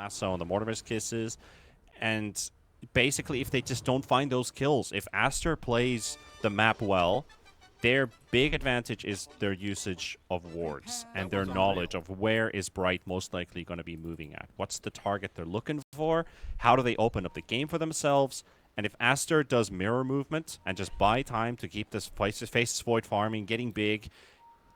lasso on the Mortimer's Kisses. And basically, if they just don't find those kills, if Aster plays the map well, their big advantage is their usage of wards and their knowledge of where is Bright most likely going to be moving at. What's the target they're looking for? How do they open up the game for themselves? And if Aster does mirror movement and just buy time to keep this Faceless Void farming, getting big,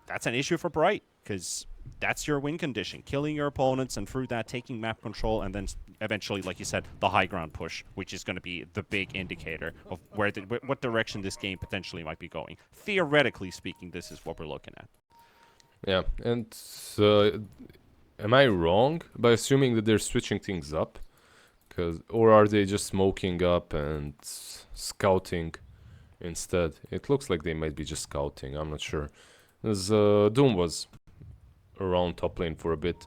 that's an issue for Bright, because that's your win condition. Killing your opponents and through that taking map control, and then eventually, like you said, the high ground push, which is going to be the big indicator of what direction this game potentially might be going. Theoretically speaking, this is what we're looking at. Yeah, and am I wrong by assuming that they're switching things up? Or are they just smoking up and scouting instead? It looks like they might be just scouting, I'm not sure. As Doom was around top lane for a bit.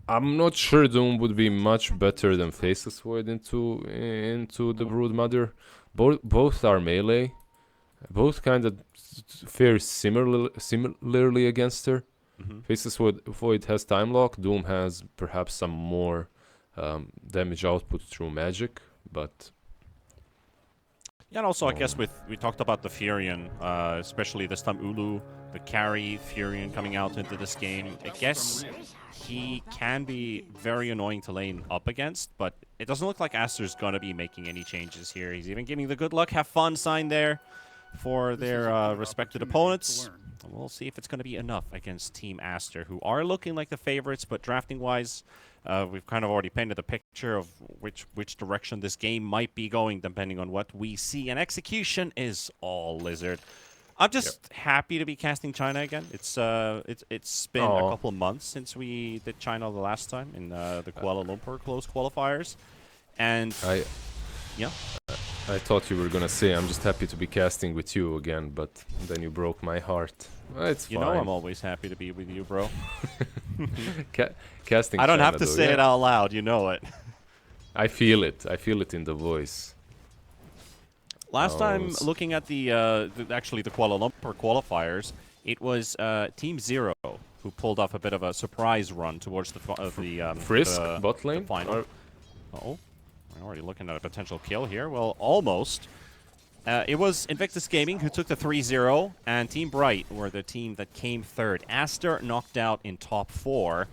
I'm not sure Doom would be much better than Faceless Void into the Broodmother. Both are melee. Both kind of fare similarly against her. Faceless Void has time lock. Doom has perhaps some more damage output through magic, but yeah, and also I guess we talked about the Furion, especially this time Ulu, the carry Furion coming out into this game. I guess he can be very annoying to lane up against, but it doesn't look like Aster's gonna be making any changes here. He's even giving the good luck, have fun sign there for their respected opponents. We'll see if it's going to be enough against Team Aster, who are looking like the favorites, but drafting-wise, we've kind of already painted a picture of which direction this game might be going, depending on what we see. And execution is all Lizard. I'm just happy to be casting China again. It's been a couple of months since we did China the last time in the Kuala Lumpur close qualifiers, and I thought you were gonna say I'm just happy to be casting with you again, but then you broke my heart. It's fine. You know I'm always happy to be with you, bro. Casting. I don't have to say it out loud. You know it. I feel it. I feel it in the voice. Last time, looking at the Kuala Lumpur qualifiers, it was Team Zero who pulled off a bit of a surprise run towards the Frisk bot lane. The final. Uh-oh. We're already looking at a potential kill here. Well, almost. It was Invictus Gaming who took the 3-0, and Team Bright were the team that came third. Aster knocked out in top 4.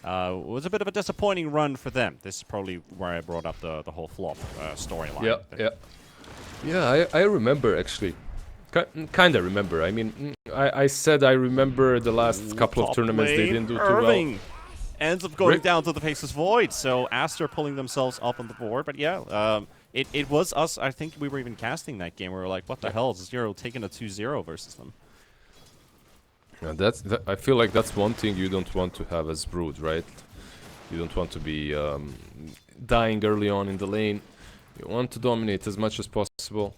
It was a bit of a disappointing run for them. This is probably where I brought up the whole flop storyline. Yeah, I remember, actually. Kind of remember. I mean, I said I remember the last couple of tournaments they didn't do too well. Ends up going down to the Faceless Void, so Aster pulling themselves up on the board. But yeah, it was us. I think we were even casting that game. We were like, what the hell is Zero taking a 2-0 versus them? Yeah, I feel like that's one thing you don't want to have as Brood, right? You don't want to be dying early on in the lane. You want to dominate as much as possible.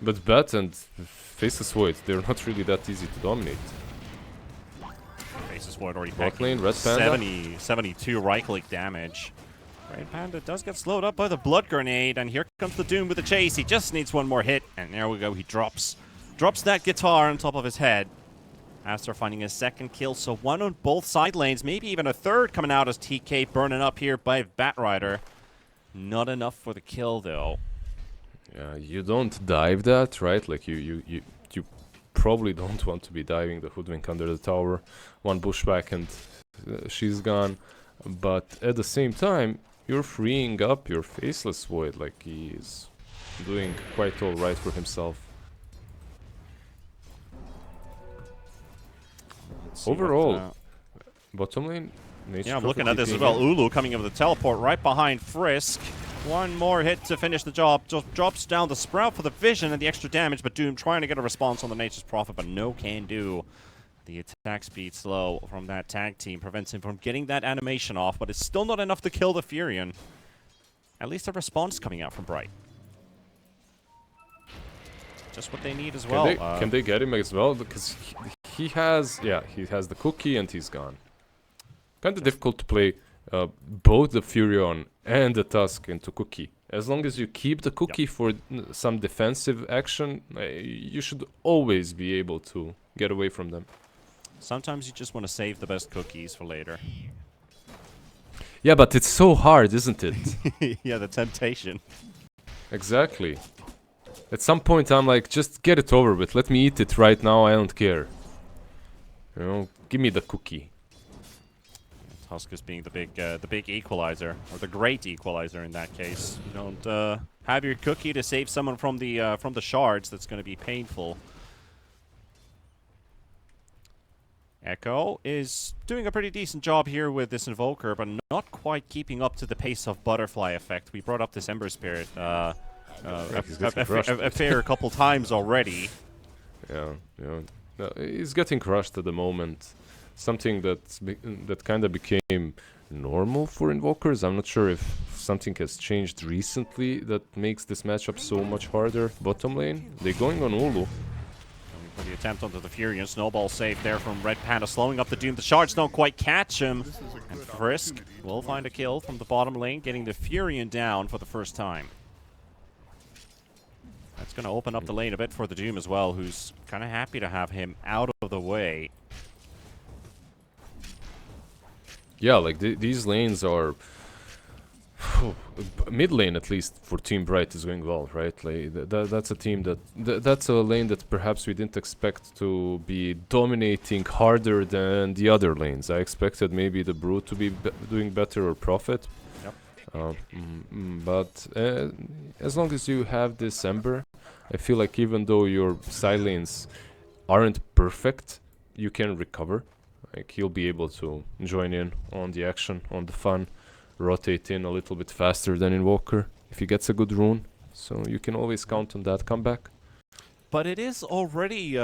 But Bat and Faceless Void, they're not really that easy to dominate. Faceless Void already bot lane, Red Panda. 72 right-click damage. Red Panda does get slowed up by the Blood Grenade, and here comes the Doom with the chase. He just needs one more hit, and there we go. He drops that guitar on top of his head. Aster finding his second kill, so one on both side lanes, maybe even a third coming out as TK burning up here by Batrider. Not enough for the kill, though. Yeah, you don't dive that, right? Like, you probably don't want to be diving the Hoodwink under the tower. One pushback and she's gone. But at the same time, you're freeing up your Faceless Void. Like, he's doing quite alright for himself. Overall, bottom lane. Yeah, I'm looking at this as well. Ulu coming in with the teleport right behind Frisk. One more hit to finish the job. Just drops down the Sprout for the vision and the extra damage, but Doom trying to get a response on the Nature's Prophet, but no can do. The attack speed slow from that tag team prevents him from getting that animation off, but it's still not enough to kill the Furion. At least a response coming out from Bright. Just what they need as well. Can they get him as well? Because he has the cookie and he's gone. Kind of difficult to play both the Furion and the Tusk into cookie. As long as you keep the cookie for some defensive action, you should always be able to get away from them. Sometimes you just want to save the best cookies for later. Yeah, but it's so hard, isn't it? Yeah, the temptation. Exactly. At some point I'm like, just get it over with. Let me eat it right now, I don't care. You know, give me the cookie. Huskus being the big equalizer, or the great equalizer in that case. You don't have your cookie to save someone from the shards. That's going to be painful. Echo is doing a pretty decent job here with this Invoker, but not quite keeping up to the pace of Butterfly Effect. We brought up this Ember Spirit a fair couple times already. Yeah, yeah. No, he's getting crushed at the moment. Something that kind of became normal for Invokers. I'm not sure if something has changed recently that makes this matchup so much harder. Bottom lane, they're going on Ulu. For the attempt onto the Fury, and snowball save there from Red Panda, slowing up the Doom. The shards don't quite catch him, and Frisk will find a kill from the bottom lane, getting the Furion down for the first time. That's going to open up the lane a bit for the Doom as well, who's kind of happy to have him out of the way. Yeah, like these lanes are... mid lane, at least, for Team Bright is going well, right? Like, that's a team that's a lane that perhaps we didn't expect to be dominating harder than the other lanes. I expected maybe the Brute to be doing better, or Prophet. Yep. But as long as you have this Ember, I feel like even though your side lanes aren't perfect, you can recover. Like, he'll be able to join in on the action, on the fun, rotate in a little bit faster than Invoker if he gets a good rune. So you can always count on that comeback. But it is already,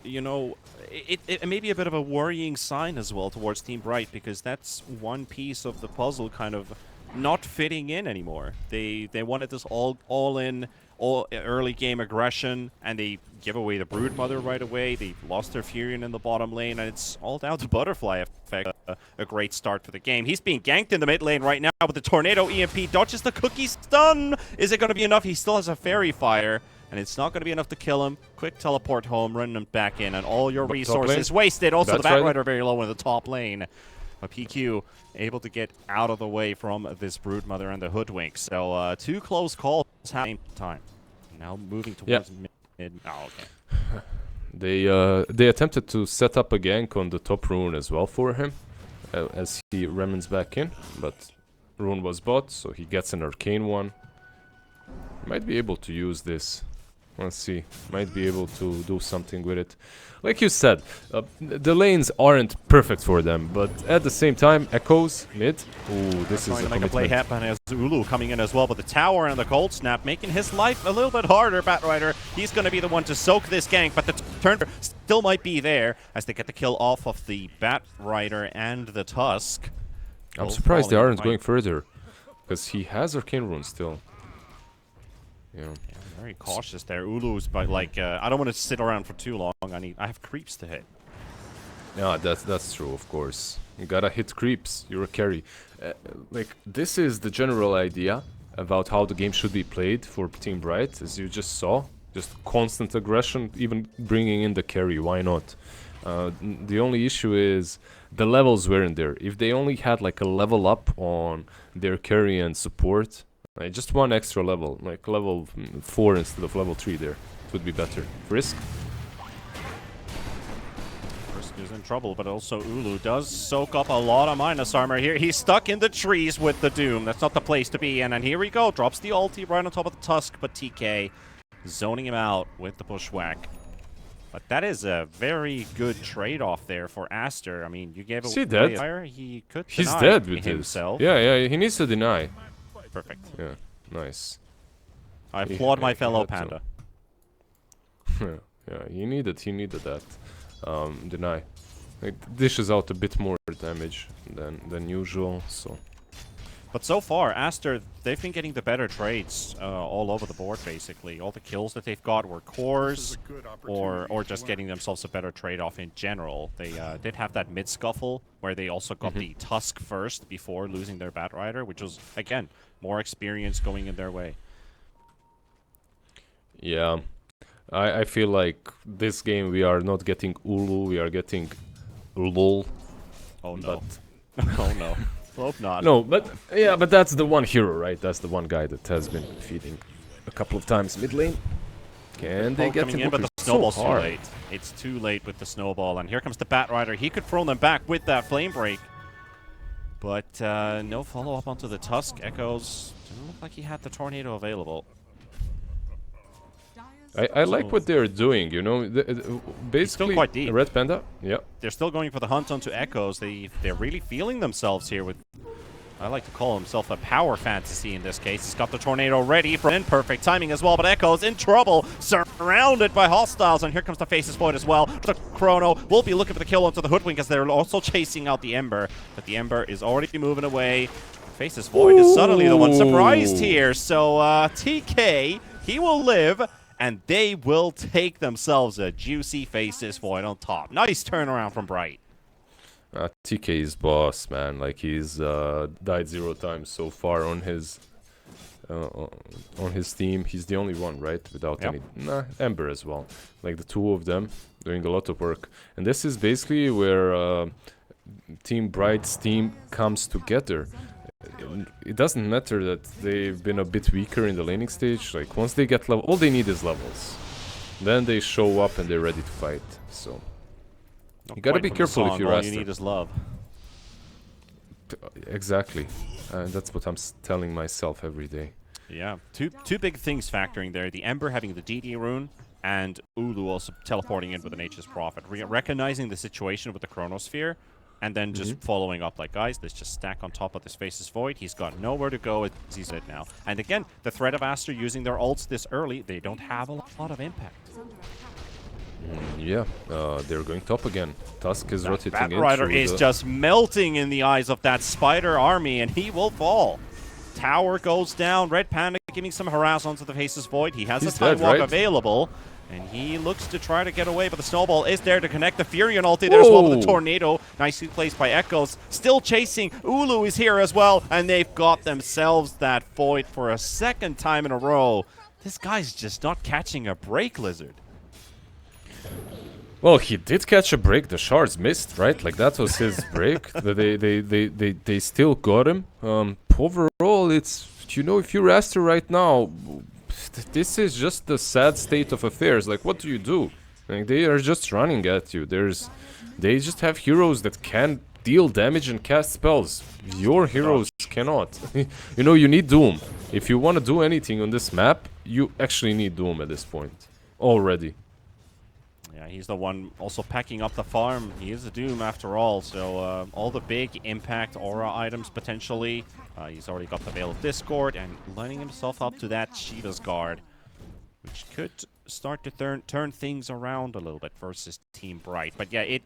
you know, it may be a bit of a worrying sign as well towards Team Bright, because that's one piece of the puzzle kind of not fitting in anymore. They wanted this all in, all early game aggression, and they give away the Broodmother right away. They lost their Furion in the bottom lane, and it's all down to Butterfly Effect. A great start for the game. He's being ganked in the mid lane right now with the Tornado EMP. Dodges the cookie stun. Is it going to be enough? He still has a Fairy Fire, and it's not going to be enough to kill him. Quick teleport home, running him back in, and all your resources wasted. Also, the Batrider very low in the top lane. But PQ able to get out of the way from this Broodmother and the Hoodwink. So 2 close calls at the same time. Now moving towards mid. Oh, okay. They attempted to set up a gank on the top rune as well for him, as he remnants back in, but rune was bought, so he gets an arcane one. Might be able to use this. Let's see. Might be able to do something with it. Like you said, the lanes aren't perfect for them, but at the same time, Echoes mid. Ooh, this is a make a play happen as Ulu coming in as well, but the tower and the cold snap making his life a little bit harder. Batrider, he's going to be the one to soak this gank, but the turn still might be there as they get the kill off of the Batrider and the Tusk. I'm surprised they aren't going further, because he has arcane runes still. Yeah. Very cautious there. Ulu's, but like, I don't want to sit around for too long. I have creeps to hit. Yeah, that's true, of course. You gotta hit creeps. You're a carry. Like, this is the general idea about how the game should be played for Team Bright, as you just saw. Just constant aggression, even bringing in the carry. Why not? The only issue is the levels weren't there. If they only had like a level up on their carry and support, just one extra level, like level 4 instead of level 3 there, it would be better. Frisk? Frisk is in trouble, but also Ulu does soak up a lot of minus armor here. He's stuck in the trees with the Doom. That's not the place to be. And then here we go. Drops the ulti right on top of the Tusk, but TK zoning him out with the Bushwhack. But that is a very good trade-off there for Aster. I mean, you gave away fire. He could deny He's dead with himself. Yeah, he needs to deny. Perfect. Yeah, nice. I applaud my fellow Panda. Yeah, he needed that. Deny. It dishes out a bit more damage than usual, so... But so far, Aster, they've been getting the better trades all over the board, basically. All the kills that they've got were cores, or just getting themselves a better trade-off in general. They did have that mid-scuffle, where they also got the Tusk first before losing their Batrider, which was, again, more experience going in their way. Yeah. I feel like this game we are not getting Ulu, we are getting LOL. Oh no. Oh no. Hope not. No, but yeah, but that's the one hero, right? That's the one guy that has been feeding a couple of times mid lane. Can they get coming him? in, but the So snowball's too hard. late. It's too late with the snowball, and here comes the Bat Rider. He could throw them back with that flame break, but no follow-up onto the Tusk. Echoes didn't look like he had the tornado available. I like what they're doing, you know. Basically, quite deep. Red Panda. Yeah. They're still going for the hunt onto Echoes. They're really feeling themselves here with, I like to call himself a power fantasy in this case. He's got the tornado ready for in perfect timing as well, but Echoes in trouble, surrounded by hostiles, and here comes the Faces Void as well. The Chrono will be looking for the kill onto the Hoodwink as they're also chasing out the Ember, but the Ember is already moving away. Faces Void is suddenly the one surprised here, so TK, he will live, and they will take themselves a juicy Faces Void on top. Nice turnaround from Bright. TK is boss, man. Like he's died 0 times so far on his team. He's the only one, right? Without any. Nah, Ember as well. Like the two of them doing a lot of work. And this is basically where Team Bright's team comes together. It doesn't matter that they've been a bit weaker in the laning stage. Like once they get level, all they need is levels. Then they show up and they're ready to fight. So. You gotta be careful if you're All Aster. you need is love. Exactly. That's what I'm telling myself every day. Yeah. Two big things factoring there. The Ember having the DD rune, and Ulu also teleporting in with an H's Prophet. Recognizing the situation with the Chronosphere, and then just following up like, guys, let's just stack on top of this Faces Void. He's got nowhere to go as he's it now. And again, the threat of Aster using their ults this early, they don't have a lot of impact. Yeah, they're going top again. Tusk is rotating Bat in. Rider is just melting in the eyes of that spider army, and he will fall. Tower goes down. Red Panda giving some harass onto the Faces Void. He has a time walk available, and he looks to try to get away, but the snowball is there to connect the Furion ulti there as well with the tornado. Nicely placed by Echoes. Still chasing. Ulu is here as well, and they've got themselves that Void for a second time in a row. This guy's just not catching a break, Lizard. Well, he did catch a break. The shards missed, right? Like that was his break. They still got him. Overall, it's, you know, if you're Aster right now, this is just the sad state of affairs. Like, what do you do? Like, they are just running at you. They just have heroes that can deal damage and cast spells. Your heroes cannot. You know, you need Doom. If you want to do anything on this map, you actually need Doom at this point already. Yeah, he's the one also packing up the farm. He is a Doom after all, so all the big impact aura items potentially. He's already got the Veil of Discord and lining himself up to that Shiva's Guard, which could start to turn things around a little bit versus Team Bright. But yeah, it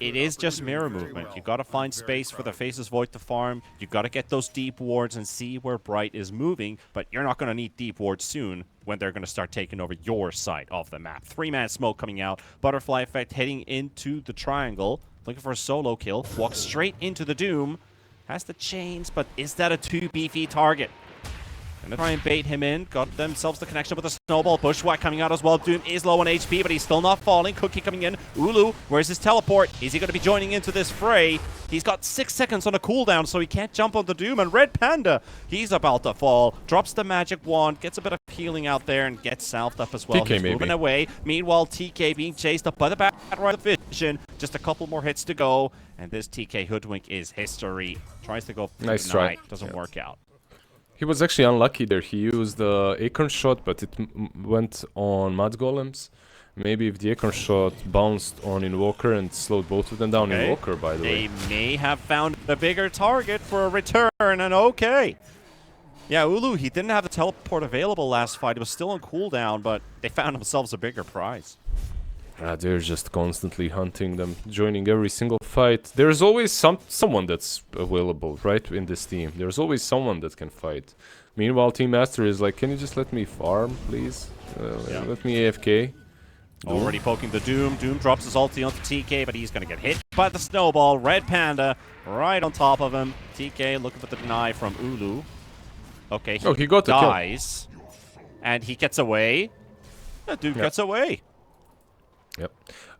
is just mirror movement. You got to find space for the Faces Void to farm. You got to get those deep wards and see where Bright is moving, but you're not going to need deep wards soon when they're going to start taking over your side of the map. 3-man smoke coming out. Butterfly effect heading into the triangle. Looking for a solo kill. Walks straight into the Doom. Has the chains, but is that a too beefy target? Gonna try and bait him in. Got themselves the connection with the snowball. Bushwhack coming out as well. Doom is low on HP, but he's still not falling. Cookie coming in. Ulu, where's his teleport? Is he going to be joining into this fray? He's got 6 seconds on a cooldown, so he can't jump on the Doom. And Red Panda, he's about to fall. Drops the magic wand, gets a bit of healing out there, and gets salved up as well. TK he's moving away. Meanwhile, TK being chased up by the Bat Rider Vision. Just a couple more hits to go, and this TK Hoodwink is history. Tries to go nice try. Doesn't work out. He was actually unlucky there. He used the Acorn shot, but it went on Mud Golems. Maybe if the Acorn shot bounced on Invoker and slowed both of them down. Invoker, by the way. They may have found a bigger target for a return, and yeah, Ulu, he didn't have the teleport available last fight. It was still on cooldown, but they found themselves a bigger prize. They're just constantly hunting them, joining every single fight. There's always someone that's available, right, in this team. There's always someone that can fight. Meanwhile, Team Aster is like, can you just let me farm, please? Let me AFK. Already poking the Doom. Doom drops his ulti onto TK, but he's going to get hit by the snowball. Red Panda right on top of him. TK looking for the deny from Ulu. Okay, he got dies. And he gets away. The Doom gets away. Yep.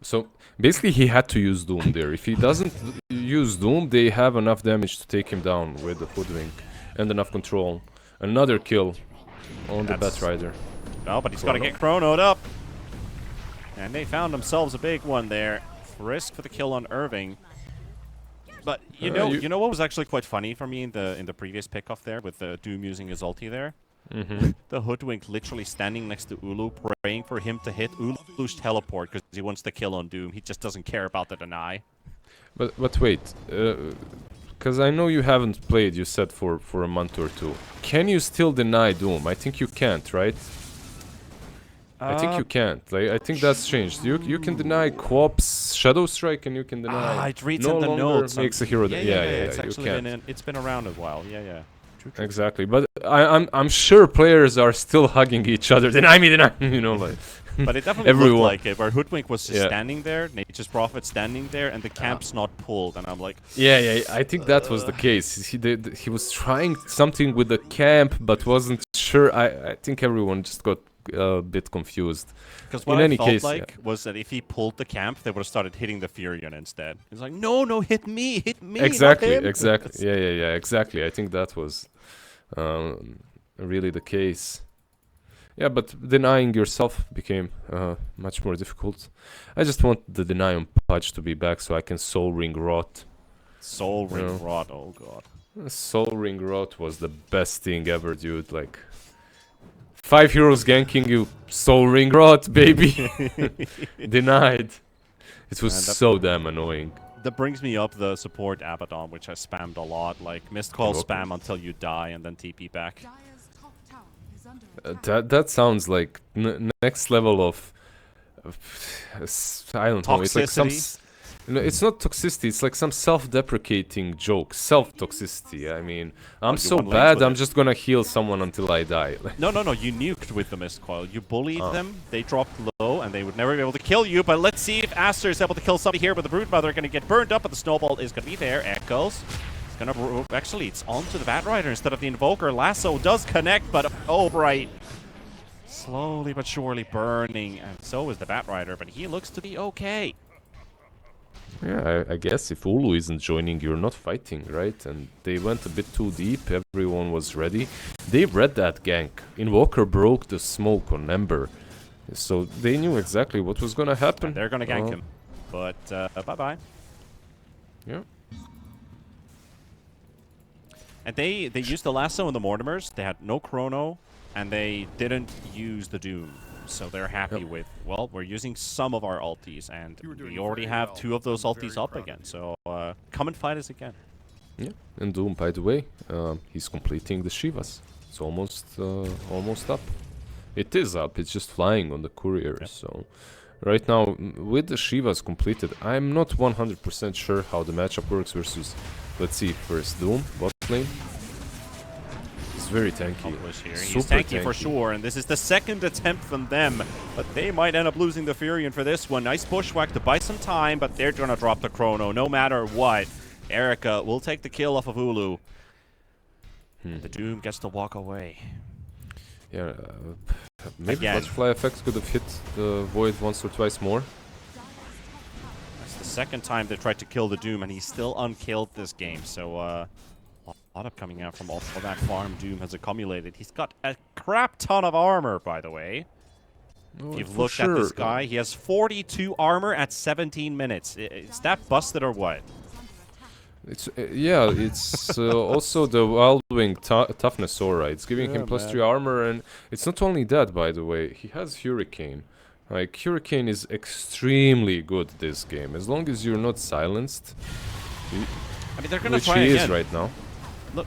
So basically, he had to use Doom there. If he doesn't use Doom, they have enough damage to take him down with the Hoodwink and enough control. Another kill on the Batrider. Oh, but he's got to get chronoed up. And they found themselves a big one there. Risk for the kill on Irving. But you know what was actually quite funny for me in the previous pickoff there with the Doom using his ulti there? The Hoodwink literally standing next to Ulu, praying for him to hit Ulu's teleport because he wants the kill on Doom. He just doesn't care about the deny. But wait, because I know you haven't played, you said, for a month or two. Can you still deny Doom? I think you can't, right? I think you can't. Like, I think that's changed. You can deny Co-ops Shadow Strike, and you can deny. It reads no in the longer notes. makes a hero. Yeah, It's you actually can't. it's been around a while. Yeah. True. Exactly, but I'm sure players are still hugging each other. Deny me, you know, like. But it definitely looked like it, where Hoodwink was just standing there, Nature's Prophet standing there, and the camp's not pulled, and I'm like... Yeah, I think that was the case. He was trying something with the camp, but wasn't sure. I think everyone just got a bit confused. Because what I felt like was that if he pulled the camp, they would have started hitting the Furion instead. He's like, no, hit me, Exactly, not him. exactly. Yeah, exactly. I think that was really the case. Yeah, but denying yourself became much more difficult. I just want the deny on Pudge to be back so I can Soul Ring Rot. Soul Ring Rot, oh god. Soul Ring Rot was the best thing ever, dude. Like, 5 heroes ganking you, Soul Ring Rot, baby. Denied. It was so damn annoying. That brings me up the support Abaddon, which I spammed a lot. Like, missed call spam until you die and then TP back. That sounds like next level of I don't know. It's like some. It's not toxicity. It's like some self-deprecating joke. Self-toxicity. I mean, I'm so bad. I'm just gonna heal someone until I die. No. You nuked with the missed coil. You bullied them. They dropped low, and they would never be able to kill you. But let's see if Aster is able to kill somebody here. But the Broodmother gonna get burned up, but the snowball is gonna be there. Echoes. Actually, it's onto the Batrider instead of the Invoker. Lasso does connect, but right. Slowly but surely burning, and so is the Batrider, but he looks to be okay. Yeah, I guess if Ulu isn't joining, you're not fighting, right? And they went a bit too deep. Everyone was ready. They read that gank. Invoker broke the smoke on Ember, so they knew exactly what was gonna happen. And they're gonna gank him, but bye-bye. Yeah. And they used the Lasso and the Mortimers. They had no Chrono, and they didn't use the Doom. So they're happy with, well, we're using some of our ultis, and we already have 2 of those ultis up again. So come and fight us again. Yeah, and Doom, by the way, he's completing the Shivas. It's almost up. It is up, it's just flying on the courier. Yep. So right now, with the Shivas completed, I'm not 100% sure how the matchup works versus... Let's see, first Doom, bot lane. He's very tanky. He's tanky for sure, and this is the 2nd attempt from them. But they might end up losing the Furion for this one. Nice bushwhack to buy some time, but they're gonna drop the Chrono no matter what. Erica will take the kill off of Ulu. The Doom gets to walk away. Yeah, maybe Butterfly Effects could have hit the Void once or twice more. The 2nd time they tried to kill the Doom, and he's still unkilled this game. So a lot of coming out from all that farm Doom has accumulated. He's got a crap ton of armor, by the way. If you've looked at this guy, he has 42 armor at 17 minutes. Is that busted or what? It's it's also the Wild Wing toughness aura. It's giving him +3 armor, and it's not only that, by the way. He has Hurricane. Like, Hurricane is extremely good this game, as long as you're not silenced. I mean, they're gonna which try he again. is right now.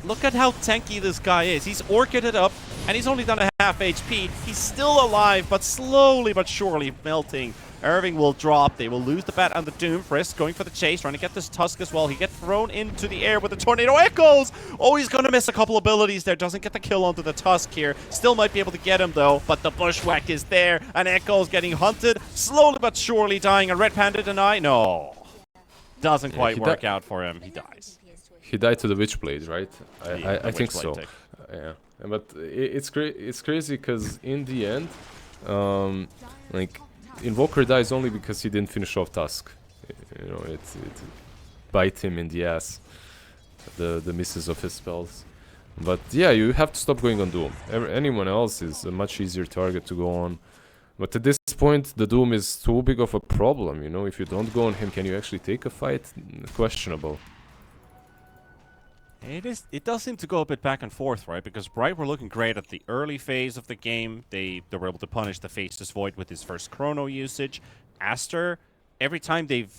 Look at how tanky this guy is. He's orchid it up, and he's only done a half HP. He's still alive, but slowly but surely melting. Irving will drop. They will lose the bat on the Doom. Frisk going for the chase, trying to get this Tusk as well. He gets thrown into the air with the Tornado Echoes. Oh, he's going to miss a couple abilities there. Doesn't get the kill onto the Tusk here. Still might be able to get him, though. But the Bushwhack is there, and Echoes getting hunted. Slowly but surely dying. A Red Panda deny? No. Doesn't quite work out for him. He dies. He died to the Witchblade, right? I think so. Yeah, but it's crazy because in the end, like, Invoker dies only because he didn't finish off task. You know, it bite him in the ass. The misses of his spells. But yeah, you have to stop going on Doom. Anyone else is a much easier target to go on. But at this point, the Doom is too big of a problem, you know? If you don't go on him, can you actually take a fight? Questionable. It does seem to go a bit back and forth, right? Because Bright were looking great at the early phase of the game. They were able to punish the Faceless Void with his first chrono usage. Aster, every time they've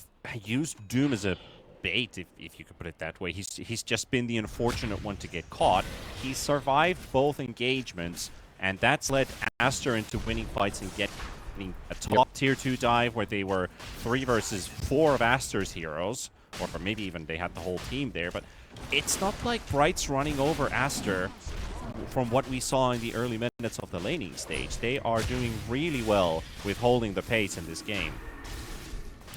used Doom as a bait, if you could put it that way, he's just been the unfortunate one to get caught. He survived both engagements, and that's led Aster into winning fights and getting a top tier 2 dive where they were 3 versus 4 of Aster's heroes, or maybe even they had the whole team there. But it's not like Bright's running over Aster from what we saw in the early minutes of the laning stage. They are doing really well with holding the pace in this game.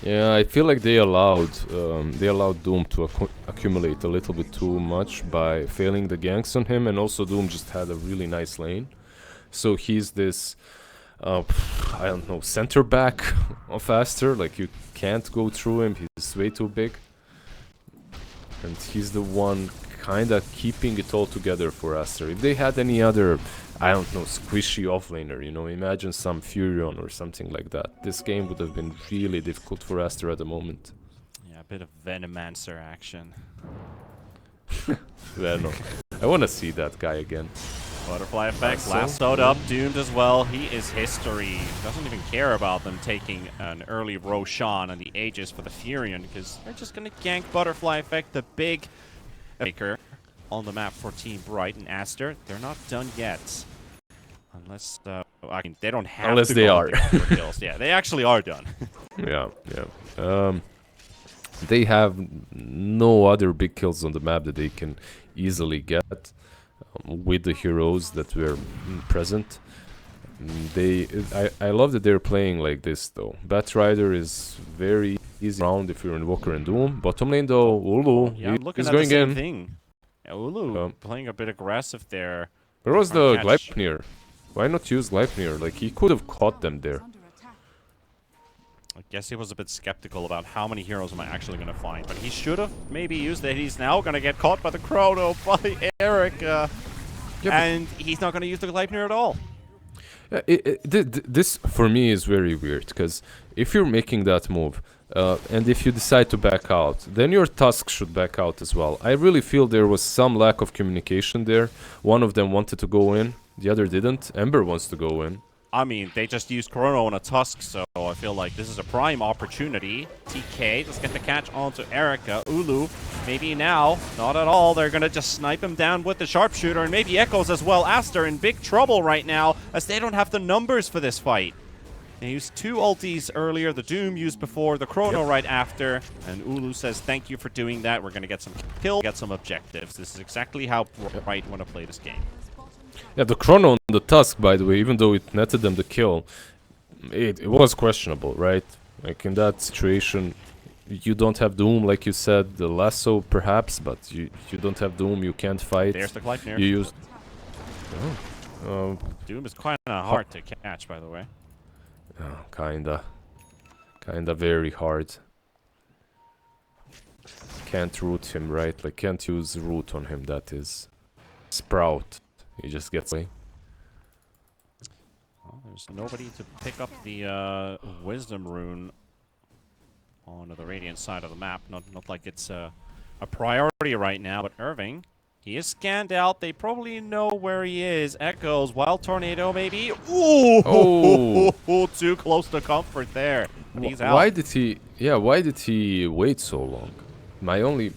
Yeah, I feel like they allowed Doom to accumulate a little bit too much by failing the ganks on him, and also Doom just had a really nice lane. So he's this, I don't know, center back of Aster. Like, you can't go through him, he's way too big. And he's the one kinda keeping it all together for Aster. If they had any other, I don't know, squishy offlaner, you know, imagine some Furion or something like that. This game would have been really difficult for Aster at the moment. Yeah, a bit of Venomancer action. Venom. I wanna see that guy again. Butterfly effect, lassoed up, doomed as well. He is history. Doesn't even care about them taking an early Roshan on the Aegis for the Furion, because they're just going to gank Butterfly effect, the big maker on the map for Team Bright and Aster. They're not done yet. Unless, I mean, they don't have unless to they go are. for kills. Yeah, they actually are done. Yeah. They have no other big kills on the map that they can easily get. With the heroes that were present. I love that they're playing like this though. Batrider is very easy round if you're Invoker and Doom. Bottom lane though, Ulu Yeah, I'm looking is at going the same in. thing. Yeah, Ulu playing a bit aggressive there. Where was the Gleipnir? Why not use Gleipnir? Like, he could have caught them there. I guess he was a bit skeptical about how many heroes am I actually going to find, but he should have maybe used it. He's now going to get caught by the Chrono by Eric, and he's not going to use the Gleipnir at all. This, for me, is very weird, because if you're making that move, and if you decide to back out, then your Tusk should back out as well. I really feel there was some lack of communication there. One of them wanted to go in, the other didn't. Ember wants to go in. I mean, they just used Chrono on a Tusk, so I feel like this is a prime opportunity. TK, let's get the catch onto Erica. Ulu, maybe now. Not at all. They're going to just snipe him down with the Sharpshooter, and maybe Echoes as well. Aster in big trouble right now, as they don't have the numbers for this fight. They used 2 ultis earlier, the Doom used before, the Chrono right after, and Ulu says, thank you for doing that. We're going to get some kills, get some objectives. This is exactly how Bright want to play this game. Yeah, the Chrono on the Tusk, by the way, even though it netted them the kill, it was questionable, right? Like, in that situation, you don't have Doom, like you said, the lasso perhaps, but you don't have Doom, you can't fight. There's the Gleipnir. You used... Doom is quite hard to catch, by the way. Kinda very hard. Can't root him, right? Like, can't use root on him, that is. Sprout. He just gets away. Well, there's nobody to pick up the Wisdom Rune on the Radiant side of the map. Not like it's a priority right now, but Irving, he is scanned out. They probably know where he is. Echoes, Wild Tornado maybe. Ooh! Oh! Too close to comfort there. But he's out. Why did he wait so long? My only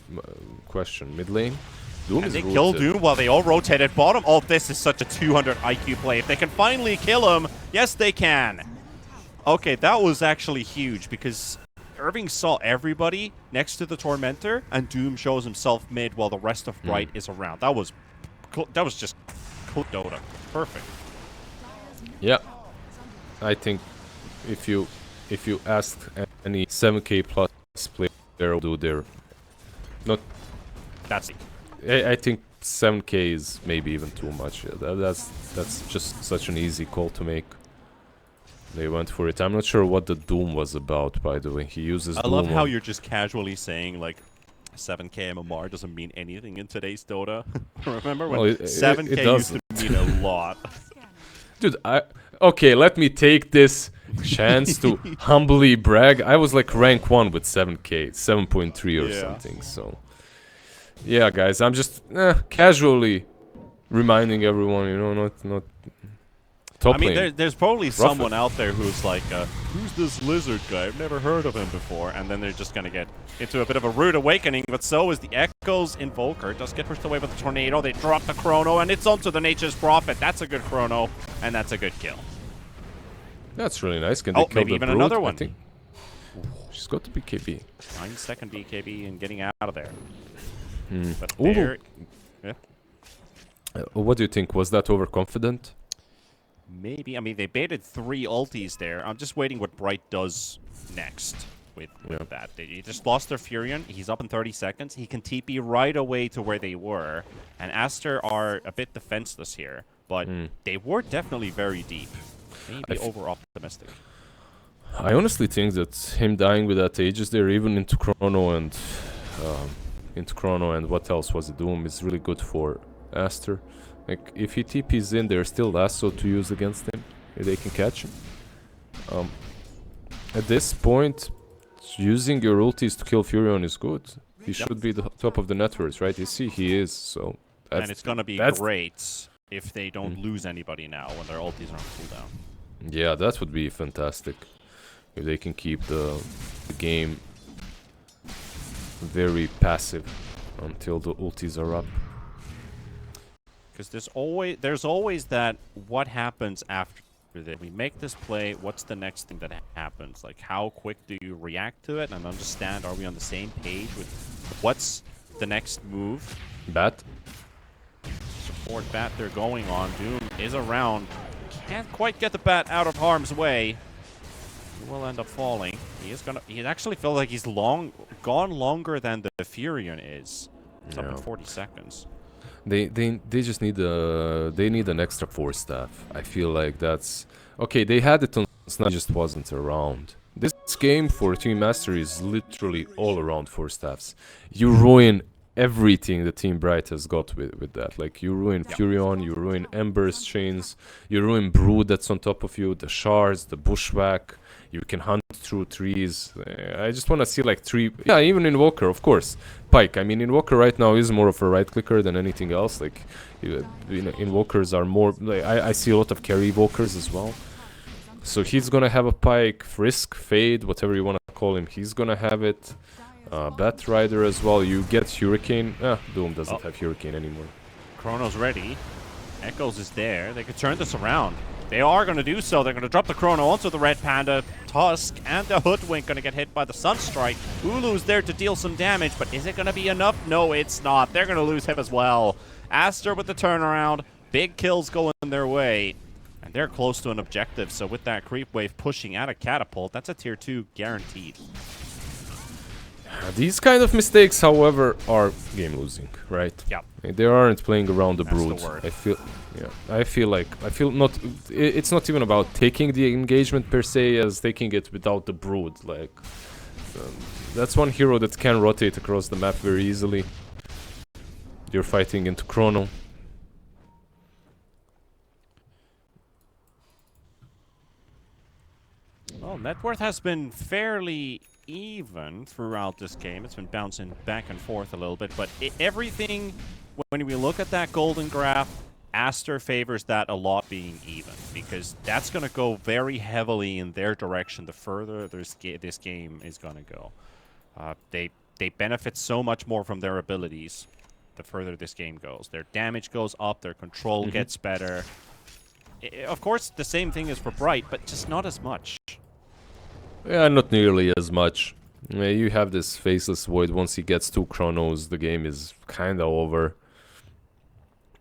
question, mid lane? Doom and is they rooted. kill Doom while they all rotated bottom. Oh, this is such a 200 IQ play. If they can finally kill him, yes, they can. Okay, that was actually huge because Irving saw everybody next to the Tormentor, and Doom shows himself mid while the rest of Bright is around. That was just cool Dota. Perfect. Yeah, I think if you ask any 7K plus player will do their not. That's it. I think 7K is maybe even too much. Yeah, that's just such an easy call to make. They went for it. I'm not sure what the Doom was about, by the way. He uses I Doom love how on- you're just casually saying, like, 7k MMR doesn't mean anything in today's Dota. Remember when Well, 7k it used to mean a lot? Dude, okay, let me take this chance to humbly brag. I was like rank 1 with 7k, 7.3 or Yeah. something, so... Yeah, guys, I'm just casually reminding everyone, you know, not top I mean, lane. there's probably Rough someone out there who's like, who's this lizard guy? I've never heard of him before. And then they're just going to get into a bit of a rude awakening. But so is the Echoes Invoker. Does get pushed away with the Tornado. They drop the Chrono, and it's onto the Nature's Prophet. That's a good Chrono, and that's a good kill. That's really nice. Can they kill maybe the even Brood? another I one. think. She's got the BKB. 9-second BKB and getting out of there. But Ooh. there, yeah. What do you think? Was that overconfident? Maybe. I mean, they baited 3 ultis there. I'm just waiting what Bright does next with that. They just lost their Furion. He's up in 30 seconds. He can TP right away to where they were. And Aster are a bit defenseless here. But they were definitely very deep. Maybe over-optimistic. I honestly think that him dying with that Aegis there, even into Chrono and what else was it, Doom, is really good for Aster. Like, if he TP's in, there's still Lasso to use against him, if they can catch him. At this point, using your ultis to kill Furion is good. He should be the top of the networks, right? You see, he is, so... And it's gonna be great if they don't lose anybody now when their ultis are on cooldown. Yeah, that would be fantastic. If they can keep the game very passive until the ultis are up. Because there's always that, what happens after that? We make this play, what's the next thing that happens? Like, how quick do you react to it and understand, are we on the same page with what's the next move? Bat? Support bat they're going on. Doom is around. Can't quite get the bat out of harm's way. He will end up falling. He actually feels like he's gone longer than the Furion is. It's up in 40 seconds. They just need an extra 4-staff. I feel like that's okay. They had it on Snap, just wasn't around. This game for Team Master is literally all around 4-staffs. You ruin everything the Team Bright has got with that. Like, you ruin Furion, you ruin Ember's chains, you ruin Brood that's on top of you, the shards, the bushwhack. You can hunt through trees. I just want to see like 3... Yeah, even Invoker, of course. Pike. I mean, Invoker right now is more of a right-clicker than anything else. Like, Invokers are more... Like, I see a lot of carry Evokers as well. So he's going to have a Pike, Frisk, Fade, whatever you want to call him. He's going to have it. Bat Rider as well. You get Hurricane. Doom doesn't have Hurricane anymore. Chrono's ready. Echoes is there. They could turn this around. They are going to do so. They're going to drop the Chrono onto the Red Panda. Tusk and the Hoodwink going to get hit by the Sunstrike. Ulu's there to deal some damage, but is it going to be enough? No, it's not. They're going to lose him as well. Aster with the turnaround. Big kills going their way. And they're close to an objective, so with that creep wave pushing out a Catapult, that's a tier 2 guaranteed. These kind of mistakes, however, are game-losing, right? Yeah. They aren't playing around the That's Brood. the word. I feel not. It's not even about taking the engagement per se, as taking it without the Brood. Like, that's one hero that can rotate across the map very easily. You're fighting into Chrono. Well, net worth has been fairly even throughout this game. It's been bouncing back and forth a little bit, but everything, when we look at that golden graph, Aster favors that a lot being even, because that's going to go very heavily in their direction the further this game is going to go. They benefit so much more from their abilities the further this game goes. Their damage goes up, their control gets better. Of course, the same thing is for Bright, but just not as much. Yeah, not nearly as much. You have this Faceless Void. Once he gets 2 Chronos, the game is kind of over.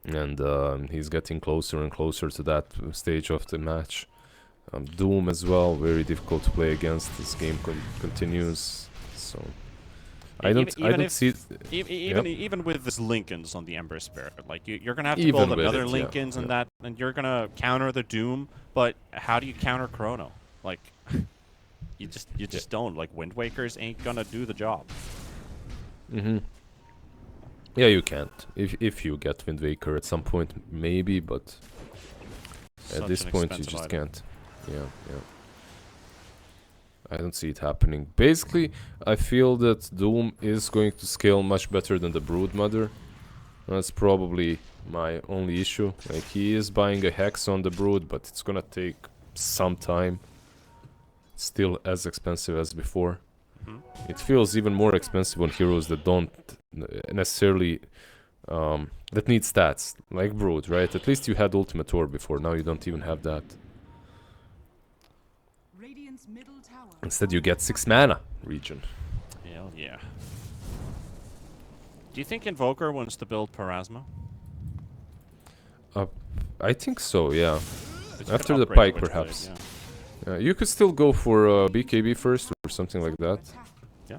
And he's getting closer and closer to that stage of the match. Doom as well, very difficult to play against. This game continues, so I don't see. Even with this Linken's on the Ember Spirit, like you're gonna have to Even build with another it, Linken's and that, and you're gonna counter the Doom. But how do you counter Chrono? Like, you just don't. Like, Wind Wakers ain't gonna do the job. Mm-hmm. Yeah, you can't. If you get Wind Waker at some point, maybe, but at this point you just can't. Yeah, yeah. I don't see it happening. Basically, I feel that Doom is going to scale much better than the Broodmother. That's probably my only issue. Like, he is buying a Hex on the Brood, but it's gonna take some time. It's still as expensive as before. It feels even more expensive on heroes that don't necessarily that need stats, like Brood, right? At least you had Ultimate Orb before, now you don't even have that. Instead you get 6 mana region. Hell yeah. Do you think Invoker wants to build Parasma? I think so, yeah. It's After an the upgrade Pike, to perhaps. Witchblade, Yeah, you could still go for BKB first or something like that. Yeah.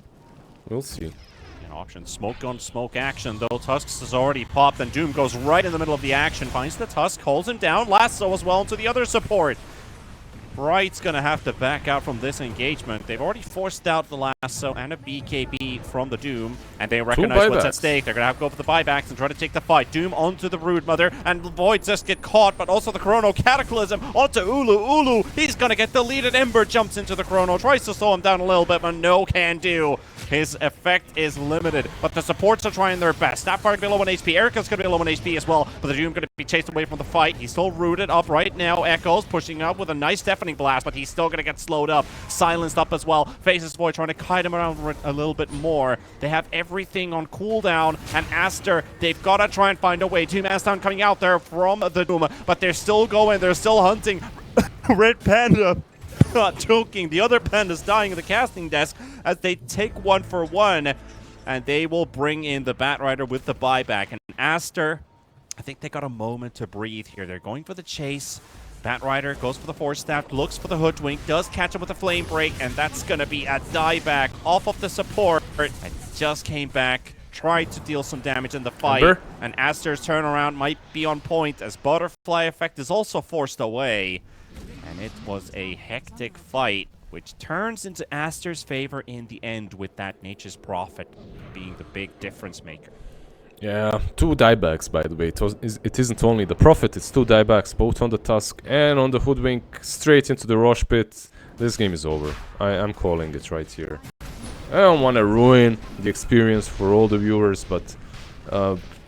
We'll see. An option. Smoke on smoke action, though. Tusks has already popped, and Doom goes right in the middle of the action. Finds the Tusk, holds him down. Lasso as well into the other support. Bright's going to have to back out from this engagement. They've already forced out the Lasso and a BKB from the Doom, and they recognize what's at stake. They're going to have to go for the buybacks and try to take the fight. Doom onto the Broodmother, and Void just get caught, but also the Chrono Cataclysm onto Ulu. Ulu, he's going to get deleted. Ember jumps into the Chrono, tries to slow him down a little bit, but no can do. His effect is limited, but the supports are trying their best. Snapfire going to be low on HP. Erica's going to be low on HP as well, but the Doom going to be chased away from the fight. He's still rooted up right now. Echoes pushing up with a nice deafening blast, but he's still going to get slowed up. Silenced up as well. Faces Void trying to kite him around a little bit more. They have everything on cooldown, and Aster, they've got to try and find a way. Team Aston coming out there from the Doom, but they're still going. They're still hunting. Red Panda. Not joking. The other panda's dying at the casting desk as they take 1-for-1, and they will bring in the Batrider with the buyback. And Aster, I think they got a moment to breathe here. They're going for the chase. Batrider goes for the Force Staff, looks for the Hoodwink, does catch him with a Flame Break, and that's going to be a dieback off of the support. And just came back, tried to deal some damage in the fight, and Aster's turnaround might be on point as Butterfly Effect is also forced away. And it was a hectic fight, which turns into Aster's favor in the end, with that Nature's Prophet being the big difference maker. Yeah, 2 diebacks, by the way. It isn't only the Prophet, it's 2 diebacks, both on the Tusk and on the Hoodwink, straight into the Rosh Pit. This game is over. I'm calling it right here. I don't want to ruin the experience for all the viewers, but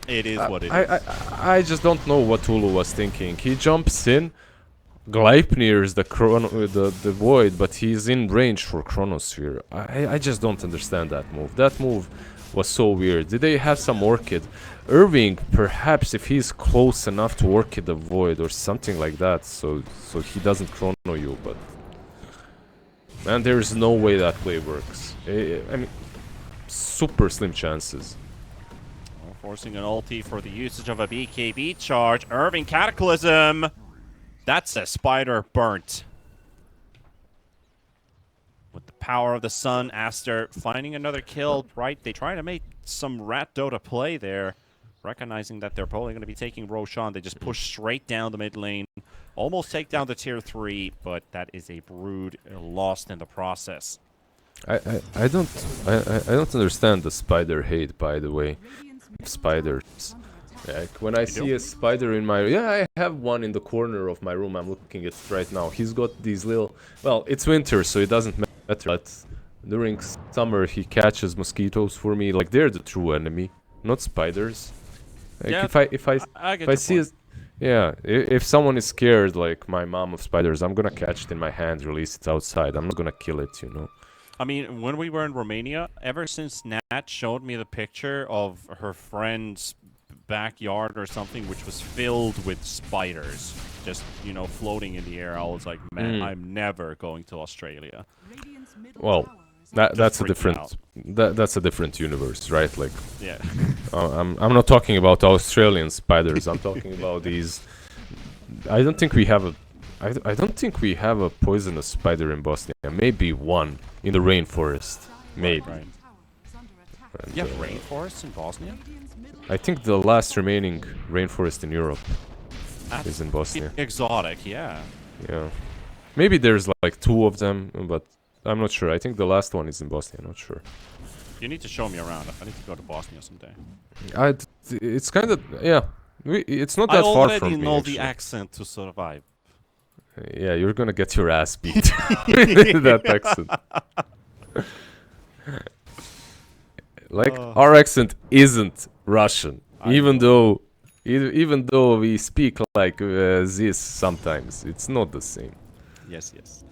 it is what it is. I just don't know what Tulu was thinking. He jumps in, Gleipnir's the Void, but he's in range for Chronosphere. I just don't understand that move. That move was so weird. Did they have some Orchid? Irving, perhaps if he's close enough to Orchid the Void or something like that, so he doesn't Chrono you, but man, there's no way that play works. I mean, super slim chances. Forcing an ulti for the usage of a BKB charge. Irving Cataclysm. That's a spider burnt. With the power of the sun, Aster finding another kill, right? They try to make some rat Dota play there, recognizing that they're probably going to be taking Roshan. They just push straight down the mid lane, almost take down the tier 3, but that is a Brood lost in the process. I don't understand the spider hate, by the way. Spiders. Like, when I see a spider in my... Yeah, I have one in the corner of my room. I'm looking at it right now. He's got these little... Well, it's winter, so it doesn't matter. But during summer, he catches mosquitoes for me. Like, they're the true enemy, not spiders. Like, yeah, if I see... Yeah, if someone is scared, like my mom, of spiders, I'm gonna catch it in my hand, release it outside. I'm not gonna kill it, you know. I mean, when we were in Romania, ever since Nat showed me the picture of her friend's backyard or something, which was filled with spiders, just, you know, floating in the air, I was like, man, I'm never going to Australia. Well, that's a different universe, right? Like, yeah. I'm not talking about Australian spiders. I'm talking about these. I don't think we have a poisonous spider in Bosnia. Maybe one in the rainforest. Maybe. Right. And, you have rainforests in Bosnia? I think the last remaining rainforest in Europe is in Bosnia. Exotic, yeah. Yeah. Maybe there's like 2 of them, but I'm not sure. I think the last one is in Bosnia. I'm not sure. You need to show me around. I need to go to Bosnia someday. It's kind of yeah. It's not that far I already from me. know Actually. the accent to survive. Yeah, you're gonna get your ass beat with that accent. Like our accent isn't Russian, even though we speak like this sometimes. It's not the same. Yes, yes.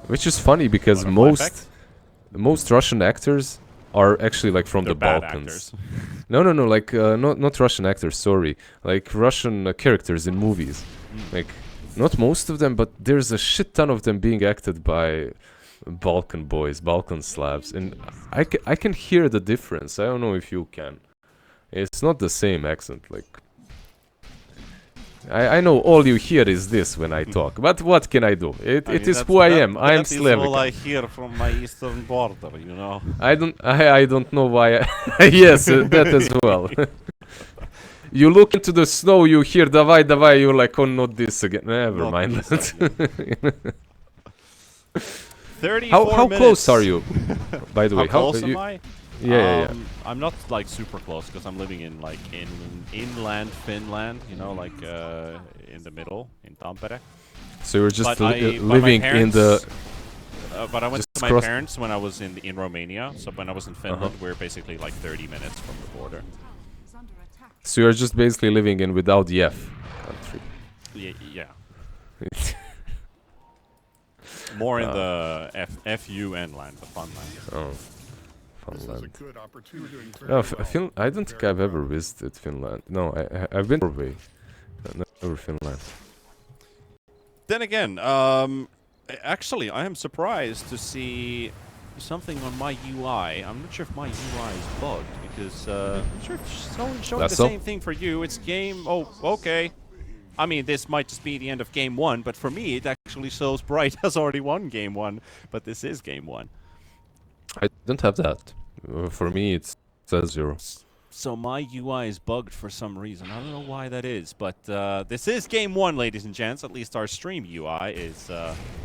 Which is funny because most Russian actors are actually like from the Balkans. No, like not Russian actors. Sorry, like Russian characters in movies. Like not most of them, but there's a shit ton of them being acted by Balkan boys, Balkan Slavs, and I can hear the difference. I don't know if you can. It's not the same accent. Like I know all you hear is this when I talk, but what can I do? It is who I am. I'm Slavic. That's all I hear from my eastern border, you know. I don't know why. Yes, that as well. You look into the snow, you hear "davai, davai," you're like, "Oh, not this again." Never mind. 34 how minutes. close are you? By the way, how close am I? Yeah. I'm not like super close because I'm living in like inland Finland, you know, like in the middle in Tampere. So you're just living in the. But I went to my parents when I was in Romania. So when I was in Finland, we're basically like 30 minutes from the border. So you're just basically living in without Yef country. Yeah. More in the FUN land, the fun land. Oh, Finland. I don't think I've ever visited Finland. No, I've been to Norway, never Finland. Then again, actually, I am surprised to see something on my UI. I'm not sure if my UI is bugged because I'm not sure if it's showing the same thing for you. It's game. Oh, okay. I mean, this might just be the end of game 1, but for me, it actually shows Bright has already won game 1. But this is game 1. I don't have that. For me, it says 0. So my UI is bugged for some reason. I don't know why that is, but this is game 1, ladies and gents. At least our stream UI is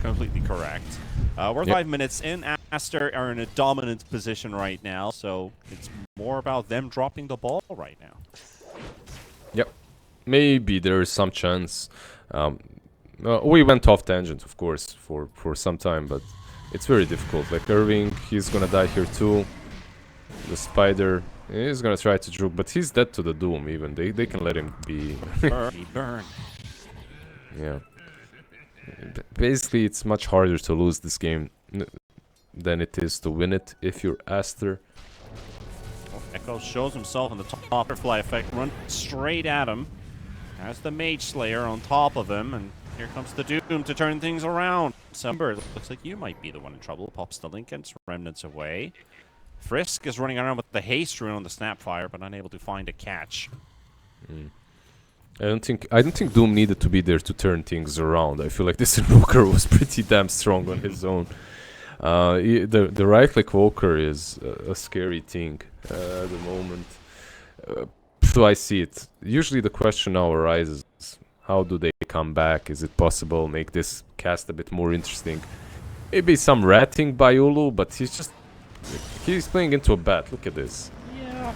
completely correct. We're 5 minutes in. Aster are in a dominant position right now, so it's more about them dropping the ball right now. Yep. Maybe there is some chance. We went off tangent, of course, for some time, but it's very difficult. Like Irving, he's gonna die here too. The Spider, he's gonna try to juke, but he's dead to the Doom even. They can let him be. Burn. Yeah. Basically, it's much harder to lose this game than it is to win it if you're Aster. Echo shows himself in the top butterfly effect, run straight at him. Has the Mage Slayer on top of him, and here comes the Doom to turn things around. Sumber, looks like you might be the one in trouble. Pops the Lincoln's Remnants away. Frisk is running around with the Haste Rune on the Snapfire, but unable to find a catch. I don't think Doom needed to be there to turn things around. I feel like this Invoker was pretty damn strong on his own. The right click Walker is a scary thing at the moment. So I see it. Usually the question now arises, how do they come back? Is it possible make this cast a bit more interesting? Maybe some ratting by Ulu, but he's playing into a bat. Look at this. Yeah.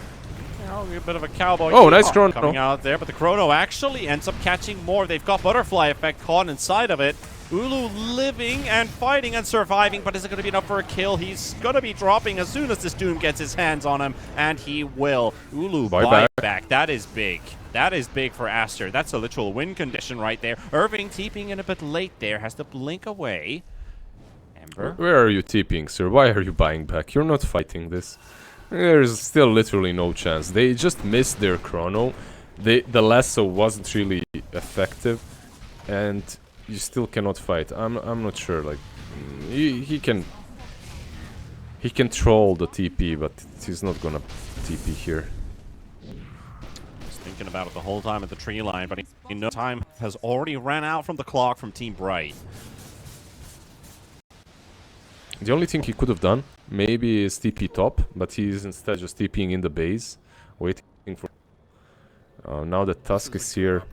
A bit of a cowboy. Oh, nice chrono. Coming out there, but the chrono actually ends up catching more. They've got butterfly effect caught inside of it. Ulu living and fighting and surviving, but is it going to be enough for a kill? He's going to be dropping as soon as this Doom gets his hands on him, and he will. Ulu buyback. That is big. That is big for Aster. That's a literal win condition right there. Irving TPing in a bit late there. Has to blink away. Ember. Where are you TPing, sir? Why are you buying back? You're not fighting this. There's still literally no chance. They just missed their chrono. The lasso wasn't really effective, and you still cannot fight. I'm not sure. Like he can troll the TP, but he's not gonna TP here. He's thinking about it the whole time at the tree line, but he knows time has already ran out from the clock from Team Bright. The only thing he could have done maybe is TP top, but he's instead just TPing in the base, waiting for. Now that Tusk is here,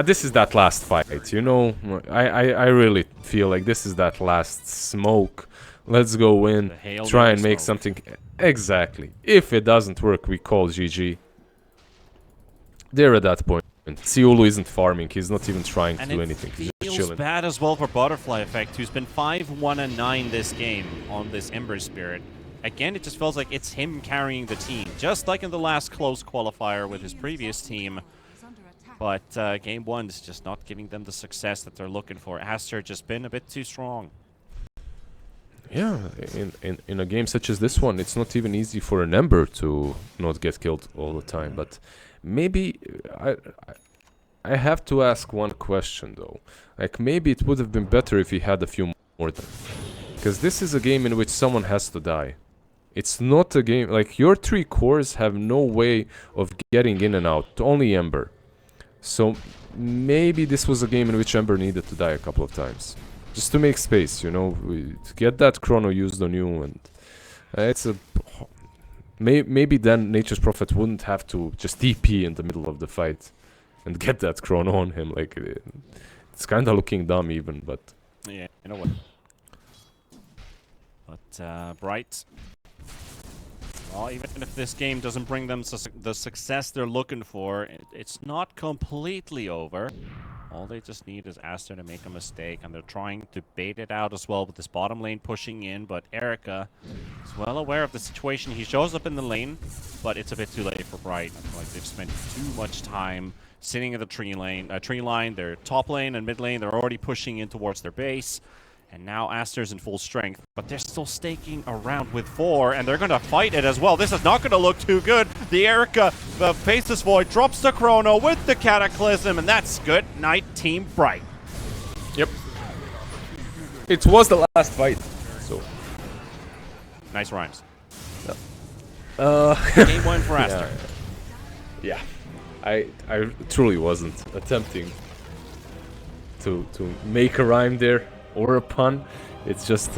This is that last fight, you know? I really feel like this is that last smoke. Let's go in, try and make something... Exactly. If it doesn't work, we call GG. They're at that point. Ulu isn't farming, he's not even trying to do anything, he's just chilling. Feels bad as well for Butterfly Effect, who's been 5-1-9 this game on this Ember Spirit. Again, it just feels like it's him carrying the team, just like in the last close qualifier with his previous team. But game 1 is just not giving them the success that they're looking for. Aster just been a bit too strong. Yeah, in a game such as this one, it's not even easy for an Ember to not get killed all the time. But maybe I have to ask one question though. Like maybe it would have been better if he had a few more. Because this is a game in which someone has to die. It's not a game like your 3 cores have no way of getting in and out. Only Ember. So maybe this was a game in which Ember needed to die a couple of times. Just to make space, you know, to get that chrono used on you, and it's a... Maybe then Nature's Prophet wouldn't have to just TP in the middle of the fight and get that chrono on him, like, it's kinda looking dumb even, but... Yeah, you know what? But, Bright... Well, even if this game doesn't bring them the success they're looking for, it's not completely over. All they just need is Aster to make a mistake, and they're trying to bait it out as well with this bottom lane pushing in, but Erica is well aware of the situation. He shows up in the lane, but it's a bit too late for Bright. I feel like they've spent too much time sitting in the tree line. Their top lane and mid lane, they're already pushing in towards their base. And now Aster's in full strength, but they're still staking around with 4, and they're going to fight it as well. This is not going to look too good. The Erica, the Faceless Void, drops the Chrono with the Cataclysm, and that's good night, Team Bright. Yep. It was the last fight, so... Nice rhymes. Yep. Game 1 for Aster. Yeah. I truly wasn't attempting to make a rhyme there. Or a pun. It's just